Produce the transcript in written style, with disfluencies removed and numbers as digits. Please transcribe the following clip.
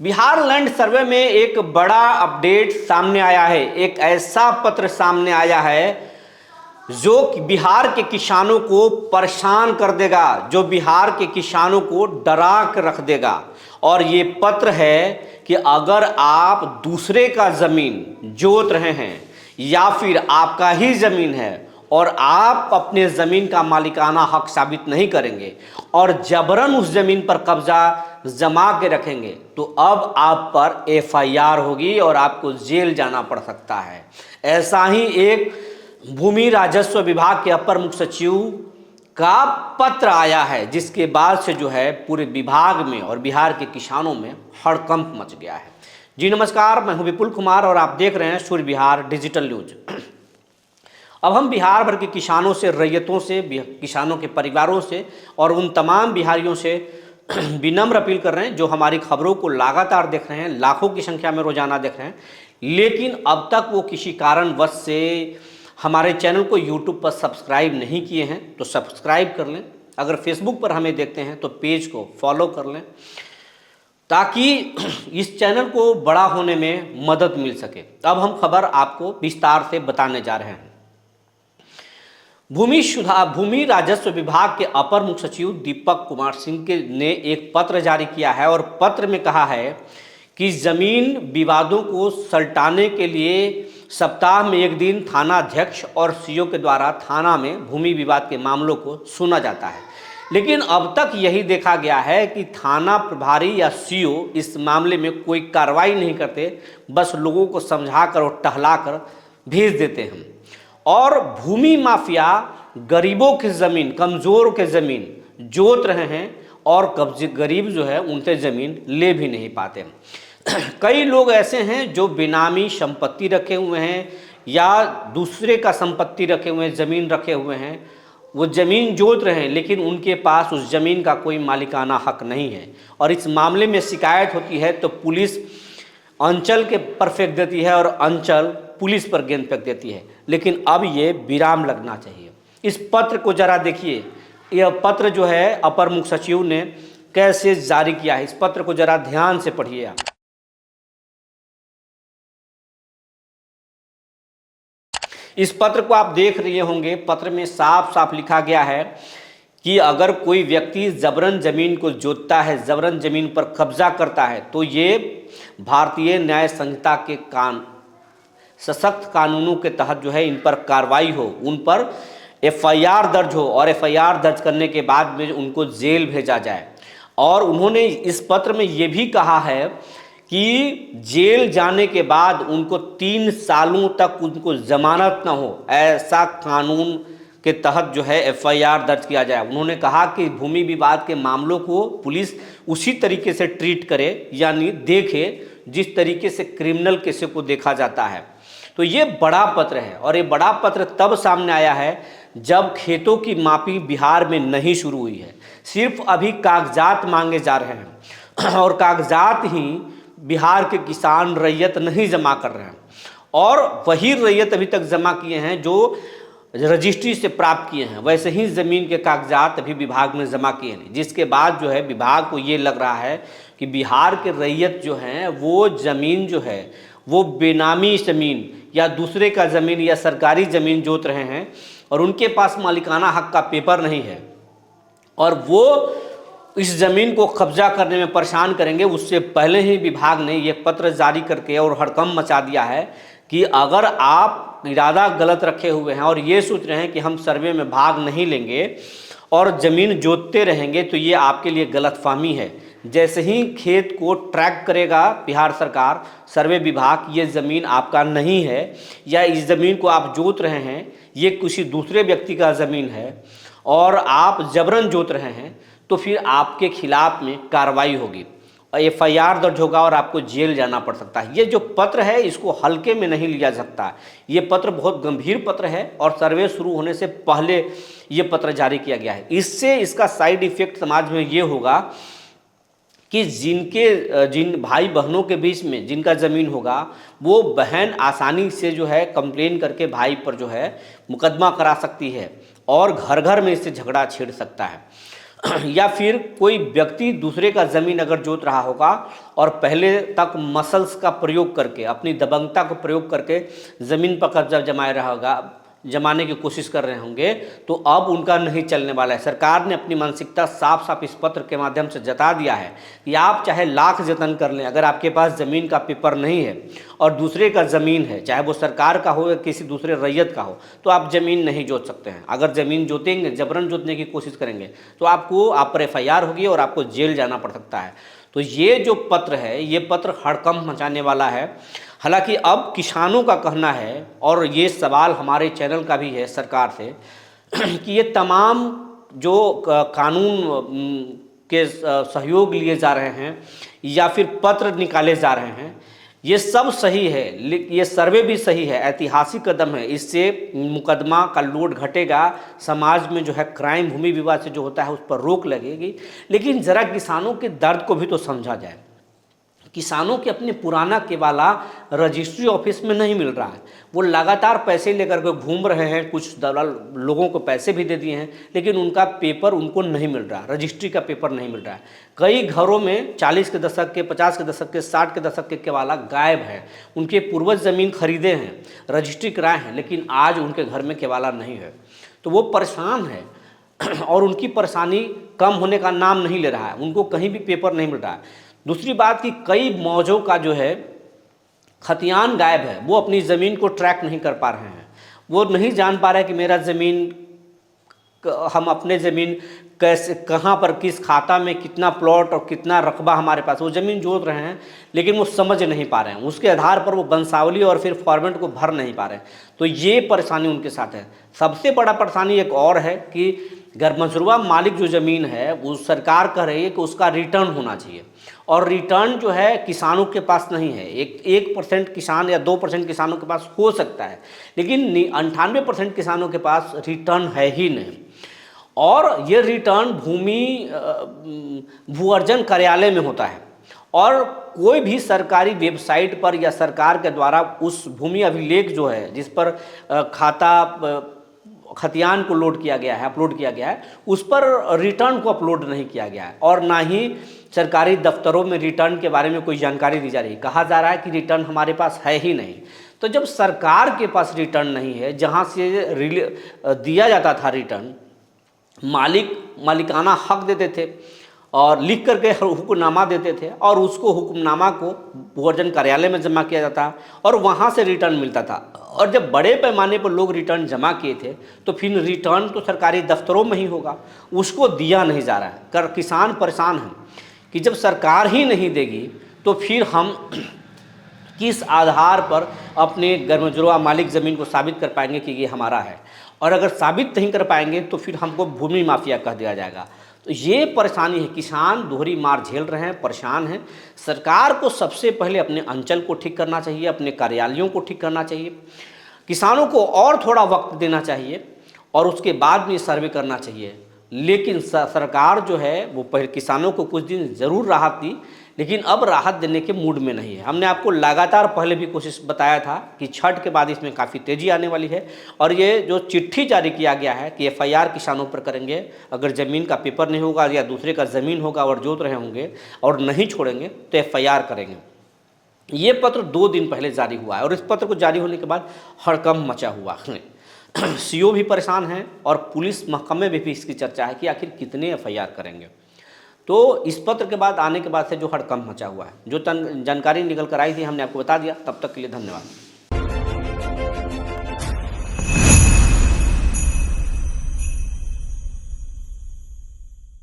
Bihar land survey में एक बड़ा अपडेट सामने आया है। एक ऐसा पत्र सामने आया है जो बिहार के किसानों को परेशान कर देगा, जो बिहार के किसानों को डरा कर रख देगा। और ये पत्र है कि अगर आप दूसरे का ज़मीन जोत रहे हैं या फिर आपका ही ज़मीन है और आप अपने ज़मीन का मालिकाना हक साबित नहीं करेंगे और जबरन उस ज़मीन पर कब्जा जमा के रखेंगे तो अब आप पर एफआईआर होगी और आपको जेल जाना पड़ सकता है। ऐसा ही एक भूमि राजस्व विभाग के अपर मुख्य सचिव का पत्र आया है, जिसके बाद से जो है पूरे विभाग में और बिहार के किसानों में हड़कंप मच गया है। जी नमस्कार, मैं हूं विपुल कुमार और आप देख रहे हैं सूर्य बिहार डिजिटल न्यूज। अब हम बिहार भर के किसानों से, रैयतों से, किसानों के परिवारों से और उन तमाम बिहारियों से विनम्र अपील कर रहे हैं जो हमारी खबरों को लगातार देख रहे हैं, लाखों की संख्या में रोजाना देख रहे हैं, लेकिन अब तक वो किसी कारणवश से हमारे चैनल को यूट्यूब पर सब्सक्राइब नहीं किए हैं तो सब्सक्राइब कर लें। अगर फेसबुक पर हमें देखते हैं तो पेज को फॉलो कर लें ताकि इस चैनल को बड़ा होने में मदद मिल सके। अब हम खबर आपको विस्तार से बताने जा रहे हैं। भूमि राजस्व विभाग के अपर मुख्य सचिव दीपक कुमार सिंह ने एक पत्र जारी किया है और पत्र में कहा है कि जमीन विवादों को सलटाने के लिए सप्ताह में एक दिन थाना अध्यक्ष और सीओ के द्वारा थाना में भूमि विवाद के मामलों को सुना जाता है। लेकिन अब तक यही देखा गया है कि थाना प्रभारी या सीओ इस मामले में कोई कार्रवाई नहीं करते, बस लोगों को समझाकर और टहलाकर भेज देते हैं। और भूमि माफिया गरीबों की ज़मीन, कमज़ोर के ज़मीन जोत रहे हैं और कब्जे गरीब जो है उनसे ज़मीन ले भी नहीं पाते। कई लोग ऐसे हैं जो बेनामी संपत्ति रखे हुए हैं या दूसरे का संपत्ति रखे हुए हैं, ज़मीन रखे हुए हैं, वो ज़मीन जोत रहे हैं लेकिन उनके पास उस ज़मीन का कोई मालिकाना हक नहीं है। और इस मामले में शिकायत होती है तो पुलिस अंचल के पर फेंक देती है और अंचल पुलिस पर गेंद फेंक देती है। लेकिन अब ये विराम लगना चाहिए। इस पत्र को जरा देखिए, यह पत्र जो है अपर मुख्य सचिव ने कैसे जारी किया है, इस पत्र को जरा ध्यान से पढ़िए आप। इस पत्र को आप देख रहे होंगे, पत्र में साफ साफ लिखा गया है कि अगर कोई व्यक्ति जबरन जमीन को जोतता है, जबरन जमीन पर कब्जा करता है तो ये भारतीय न्याय संहिता के सशक्त कानूनों के तहत जो है इन पर कार्रवाई हो, उन पर एफआईआर दर्ज हो और एफआईआर दर्ज करने के बाद में उनको जेल भेजा जाए। और उन्होंने इस पत्र में ये भी कहा है कि जेल जाने के बाद उनको 3 सालों तक उनको जमानत न हो, ऐसा कानून के तहत जो है एफआईआर दर्ज किया जाए। उन्होंने कहा कि भूमि विवाद के मामलों को पुलिस उसी तरीके से ट्रीट करे, यानी देखे जिस तरीके से क्रिमिनल केसों को देखा जाता है। तो ये बड़ा पत्र है और ये बड़ा पत्र तब सामने आया है जब खेतों की मापी बिहार में नहीं शुरू हुई है, सिर्फ अभी कागजात मांगे जा रहे हैं और कागजात ही बिहार के किसान रैयत नहीं जमा कर रहे हैं। और वही रैयत अभी तक जमा किए हैं जो रजिस्ट्री से प्राप्त किए हैं, वैसे ही ज़मीन के कागजात अभी विभाग में जमा किए नहीं, जिसके बाद जो है विभाग को ये लग रहा है कि बिहार के रैयत जो हैं वो ज़मीन जो है वो बेनामी ज़मीन या दूसरे का ज़मीन या सरकारी ज़मीन जोत रहे हैं और उनके पास मालिकाना हक का पेपर नहीं है और वो इस ज़मीन को कब्जा करने में परेशान करेंगे। उससे पहले ही विभाग ने ये पत्र जारी करके और हड़कंप मचा दिया है कि अगर आप इरादा गलत रखे हुए हैं और ये सोच रहे हैं कि हम सर्वे में भाग नहीं लेंगे और ज़मीन जोतते रहेंगे तो ये आपके लिए गलतफहमी है। जैसे ही खेत को ट्रैक करेगा बिहार सरकार, सर्वे विभाग, ये ज़मीन आपका नहीं है या इस ज़मीन को आप जोत रहे हैं, ये किसी दूसरे व्यक्ति का ज़मीन है और आप जबरन जोत रहे हैं, तो फिर आपके खिलाफ में कार्रवाई होगी और एफआईआर दर्ज होगा और आपको जेल जाना पड़ सकता है। ये जो पत्र है इसको हल्के में नहीं लिया सकता। ये पत्र बहुत गंभीर पत्र है और सर्वे शुरू होने से पहले ये पत्र जारी किया गया है। इससे इसका साइड इफेक्ट समाज में ये होगा कि जिन भाई बहनों के बीच में जिनका ज़मीन होगा वो बहन आसानी से जो है कंप्लेन करके भाई पर जो है मुकदमा करा सकती है और घर घर में इससे झगड़ा छिड़ सकता है। या फिर कोई व्यक्ति दूसरे का ज़मीन अगर जोत रहा होगा और पहले तक मसल्स का प्रयोग करके, अपनी दबंगता को प्रयोग करके ज़मीन पर कब्जा जमाए रहा होगा, जमाने की कोशिश कर रहे होंगे, तो अब उनका नहीं चलने वाला है। सरकार ने अपनी मानसिकता साफ साफ इस पत्र के माध्यम से जता दिया है कि आप चाहे लाख जतन कर लें, अगर आपके पास ज़मीन का पेपर नहीं है और दूसरे का ज़मीन है, चाहे वो सरकार का हो या किसी दूसरे रैयत का हो, तो आप ज़मीन नहीं जोत सकते हैं। अगर ज़मीन जोतेंगे, जबरन जोतने की कोशिश करेंगे, तो आप पर FIR होगी और आपको जेल जाना पड़ सकता है। तो ये जो पत्र है, ये पत्र हड़कंप मचाने वाला है। हालांकि अब किसानों का कहना है, और ये सवाल हमारे चैनल का भी है सरकार से, कि ये तमाम जो कानून के सहयोग लिए जा रहे हैं या फिर पत्र निकाले जा रहे हैं, ये सब सही है, ये सर्वे भी सही है, ऐतिहासिक कदम है। इससे मुकदमा का लोड घटेगा, समाज में जो है क्राइम, भूमि विवाद से जो होता है उस पर रोक लगेगी। लेकिन ज़रा किसानों के दर्द को भी तो समझा जाए। किसानों के अपने पुराना केवाला रजिस्ट्री ऑफिस में नहीं मिल रहा है, वो लगातार पैसे लेकर के घूम रहे हैं, कुछ दलाल लोगों को पैसे भी दे दिए हैं, लेकिन उनका पेपर उनको नहीं मिल रहा, रजिस्ट्री का पेपर नहीं मिल रहा है। कई घरों में 40 के दशक के, 50 के दशक के, 60 के दशक के केवाला गायब है। उनके पूर्वज ज़मीन खरीदे हैं, रजिस्ट्री कराए हैं, लेकिन आज उनके घर में केवाला नहीं है, तो वो परेशान है और उनकी परेशानी कम होने का नाम नहीं ले रहा है, उनको कहीं भी पेपर नहीं मिल रहा है। दूसरी बात कि कई मौजों का जो है खतियान गायब है, वो अपनी ज़मीन को ट्रैक नहीं कर पा रहे हैं, वो नहीं जान पा रहे कि मेरा ज़मीन, हम अपने ज़मीन कैसे, कहाँ पर, किस खाता में कितना प्लॉट और कितना रकबा हमारे पास, वो ज़मीन जोत रहे हैं लेकिन वो समझ नहीं पा रहे हैं, उसके आधार पर वो वंशावली और फिर फॉर्मेट को भर नहीं पा रहे हैं। तो ये परेशानी उनके साथ है। सबसे बड़ा परेशानी एक और है कि गरमजरुआ मालिक जो ज़मीन है, वो सरकार कह रही है कि उसका रिटर्न होना चाहिए, और रिटर्न जो है किसानों के पास नहीं है। 1% किसान या 2% किसानों के पास हो सकता है, लेकिन 98% किसानों के पास रिटर्न है ही नहीं। और ये रिटर्न भू अर्जन कार्यालय में होता है, और कोई भी सरकारी वेबसाइट पर या सरकार के द्वारा उस भूमि अभिलेख जो है, जिस पर खाता खतियान को लोड किया गया है, अपलोड किया गया है, उस पर रिटर्न को अपलोड नहीं किया गया है, और ना ही सरकारी दफ्तरों में रिटर्न के बारे में कोई जानकारी दी जा रही है। कहा जा रहा है कि रिटर्न हमारे पास है ही नहीं। तो जब सरकार के पास रिटर्न नहीं है, जहाँ से दिया जाता था रिटर्न, मालिकाना हक देते थे और लिख करके हुक्मनामा देते थे, और उसको हुक्मनामा को भू अर्जन कार्यालय में जमा किया जाता और वहाँ से रिटर्न मिलता था। और जब बड़े पैमाने पर लोग रिटर्न जमा किए थे, तो फिर रिटर्न तो सरकारी दफ्तरों में ही होगा, उसको दिया नहीं जा रहा है। किसान परेशान हैं कि जब सरकार ही नहीं देगी तो फिर हम किस आधार पर अपने गरमजरुआ मालिक ज़मीन को साबित कर पाएंगे कि ये हमारा है, और अगर साबित नहीं कर पाएंगे तो फिर हमको भूमि माफिया कह दिया जाएगा। तो ये परेशानी है, किसान दोहरी मार झेल रहे हैं, परेशान हैं। सरकार को सबसे पहले अपने अंचल को ठीक करना चाहिए, अपने कार्यालयों को ठीक करना चाहिए, किसानों को और थोड़ा वक्त देना चाहिए, और उसके बाद में सर्वे करना चाहिए। लेकिन सरकार जो है वो पहले किसानों को कुछ दिन ज़रूर राहत दी, लेकिन अब राहत देने के मूड में नहीं है। हमने आपको लगातार पहले भी कोशिश बताया था कि छठ के बाद इसमें काफ़ी तेज़ी आने वाली है, और ये जो चिट्ठी जारी किया गया है कि FIR किसानों पर करेंगे, अगर ज़मीन का पेपर नहीं होगा या दूसरे का ज़मीन होगा और जोत रहे होंगे और नहीं छोड़ेंगे तो FIR करेंगे। ये पत्र 2 दिन पहले जारी हुआ है, और इस पत्र को जारी होने के बाद हड़कंप मचा हुआ है। CO भी परेशान हैं, और पुलिस महकमे में भी इसकी चर्चा है कि आखिर कितने FIR करेंगे। तो इस पत्र के बाद आने के बाद से जो हड़कंप मचा हुआ है, जो जानकारी निकल कर आई थी हमने आपको बता दिया। तब तक के लिए धन्यवाद।